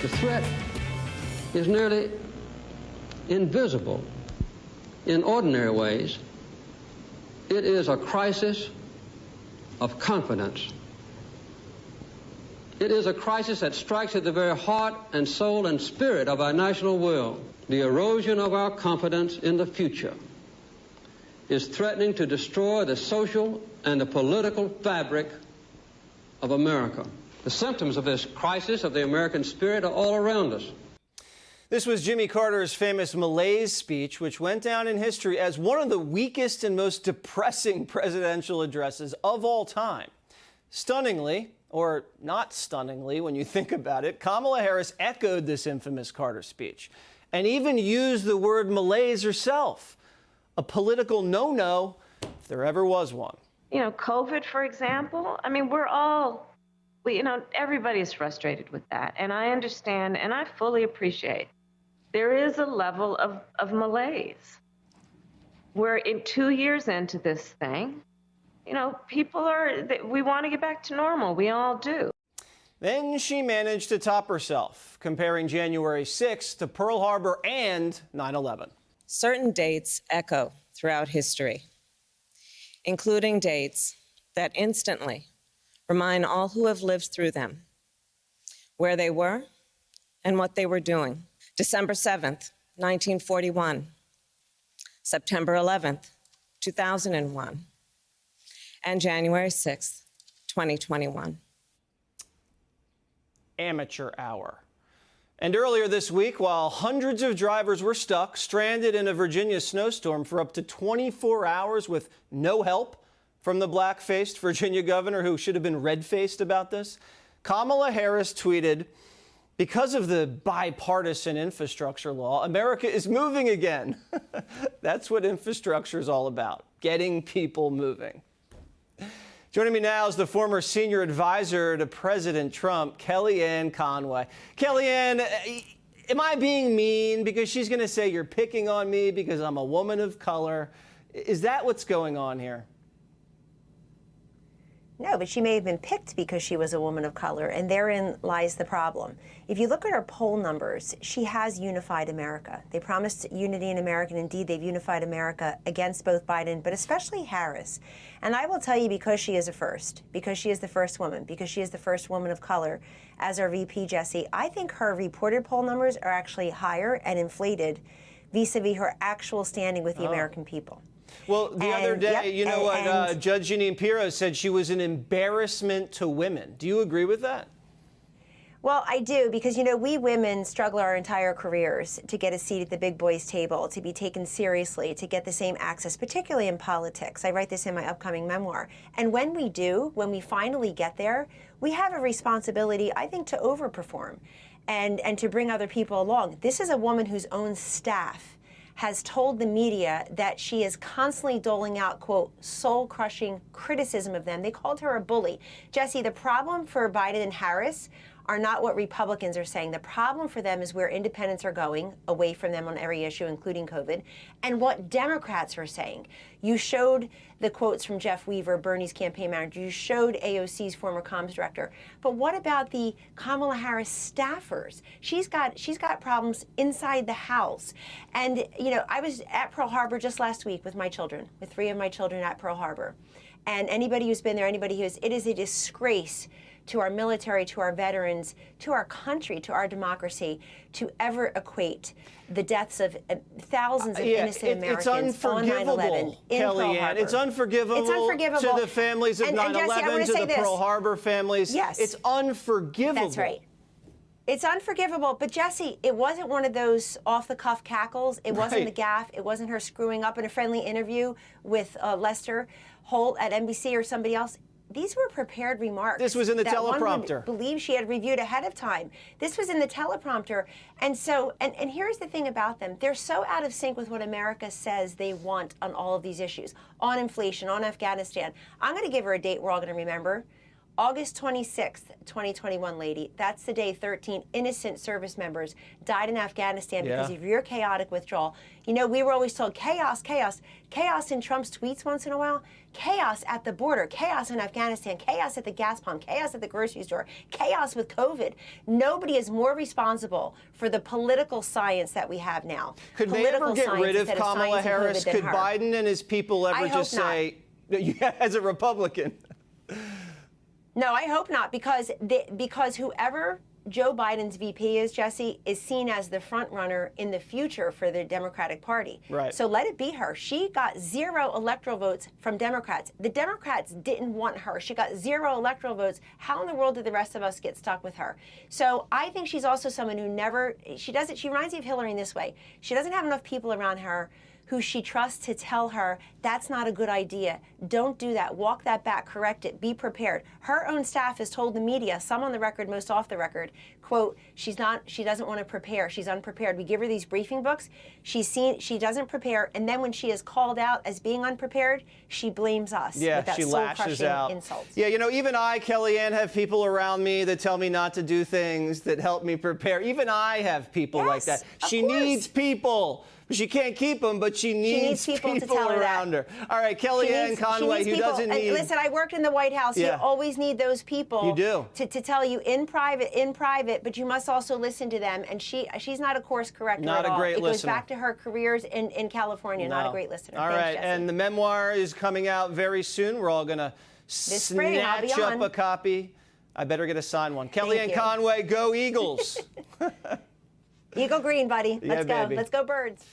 The threat is nearly invisible in ordinary ways. It is a crisis of confidence. It is a crisis that strikes at the very heart and soul and spirit of our national will. The erosion of our confidence in the future is threatening to destroy the social and the political fabric of America. The symptoms of this crisis of the American spirit are all around us. This was Jimmy Carter's famous malaise speech, which went down in history as one of the weakest and most depressing presidential addresses of all time. Stunningly, or not stunningly when you think about it, Kamala Harris echoed this infamous Carter speech and even used the word malaise herself, a political no-no if there ever was one. You know, COVID, for example, I mean, everybody's frustrated with that. And I understand and I fully appreciate there is a level of malaise. We're 2 years into this thing. You know, we want to get back to normal. We all do. Then she managed to top herself, comparing January 6th to Pearl Harbor and 9/11. Certain dates echo throughout history, including dates that instantly remind all who have lived through them where they were and what they were doing. December 7th, 1941, September 11th, 2001, and January 6th, 2021. Amateur hour. And earlier this week, while hundreds of drivers were stuck, stranded in a Virginia snowstorm for up to 24 hours with no help from the black-faced Virginia governor who should have been red-faced about this, Kamala Harris tweeted, "Because of the bipartisan infrastructure law, America is moving again." That's what infrastructure is all about, getting people moving. Joining me now is the former senior advisor to President Trump, Kellyanne Conway. Kellyanne, am I being mean because she's going to say you're picking on me because I'm a woman of color? Is that what's going on here? No, but she may have been picked because she was a woman of color, and therein lies the problem. If you look at her poll numbers, she has unified America. They promised unity in America, and indeed they've unified America against both Biden, but especially Harris. And I will tell you, because she is a first, because she is the first woman, because she is the first woman of color as our VP, Jesse, I think her reported poll numbers are actually higher and inflated vis-a-vis her actual standing with the American people. Well, the other day, Judge Jeanine Pirro said she was an embarrassment to women. Do you agree with that? Well, I do, because, we women struggle our entire careers to get a seat at the big boys' table, to be taken seriously, to get the same access, particularly in politics. I write this in my upcoming memoir. And when we do, when we finally get there, we have a responsibility, I think, to overperform and to bring other people along. This is a woman whose own staff has told the media that she is constantly doling out, quote, soul-crushing criticism of them. They called her a bully. Jesse, the problem for Biden and Harris are not what Republicans are saying. The problem for them is where independents are going, away from them on every issue, including COVID, and what Democrats are saying. You showed the quotes from Jeff Weaver, Bernie's campaign manager. You showed AOC's former comms director. But what about the Kamala Harris staffers? She's got problems inside the House. And, I was at Pearl Harbor just last week with my children, with 3 of my children at Pearl Harbor. And anybody who's been there, it is a disgrace to our military, to our veterans, to our country, to our democracy, to ever equate the deaths of thousands of innocent Americans on 9/11 in Pearl Harbor. It's unforgivable to the families of 9/11, to the Pearl Harbor families. Yes. It's unforgivable. That's right. It's unforgivable. But, Jesse, it wasn't one of those off-the-cuff cackles. It wasn't the gaffe. It wasn't her screwing up in a friendly interview with Lester Holt at NBC or somebody else. These were prepared remarks. This was in the teleprompter. One would believe she had reviewed ahead of time. This was in the teleprompter. And so, and here's the thing about them. They're so out of sync with what America says they want on all of these issues, on inflation, on Afghanistan. I'm going to give her a date we're all going to remember. August 26th, 2021, lady, that's the day 13 innocent service members died in Afghanistan because of your chaotic withdrawal. You know, we were always told chaos, chaos, chaos in Trump's tweets once in a while, chaos at the border, chaos in Afghanistan, chaos at the gas pump, chaos at the grocery store, chaos with COVID. Nobody is more responsible for the political science that we have now. Could they ever get rid of Kamala Harris? Could Biden and his people ever just say, as a Republican? No, I hope not, because whoever Joe Biden's VP is, Jesse, is seen as the front runner in the future for the Democratic Party. Right. So let it be her. She got 0 electoral votes from Democrats. The Democrats didn't want her. She got 0 electoral votes. How in the world did the rest of us get stuck with her? So I think she's also someone who she reminds me of Hillary in this way. She doesn't have enough people around her who she trusts to tell her, that's not a good idea. Don't do that. Walk that back. Correct it. Be prepared. Her own staff has told the media, some on the record, most off the record, quote, she doesn't want to prepare. She's unprepared. We give her these briefing books. She doesn't prepare. And then when she is called out as being unprepared, she blames us. Yeah, with that she lashes out. Insult. Yeah, you know, even I, Kellyanne, have people around me that tell me not to do things that help me prepare. Even I have people like that. She needs people. She can't keep them, but she needs people to tell her around her. All right, Kellyanne Conway, who doesn't need... Listen, I worked in the White House. You always need those people. You do. To tell you in private, but you must also listen to them. And she's not a course corrector not at all. A great listener. It goes back to her careers in California. No. Not a great listener. All Thanks, right, Jesse. and the memoir is coming out very soon. We're all going to snatch up a copy. I better get a signed one. Kellyanne Conway, go Eagles. Eagle green, buddy. Let's go. Baby. Let's go, Birds.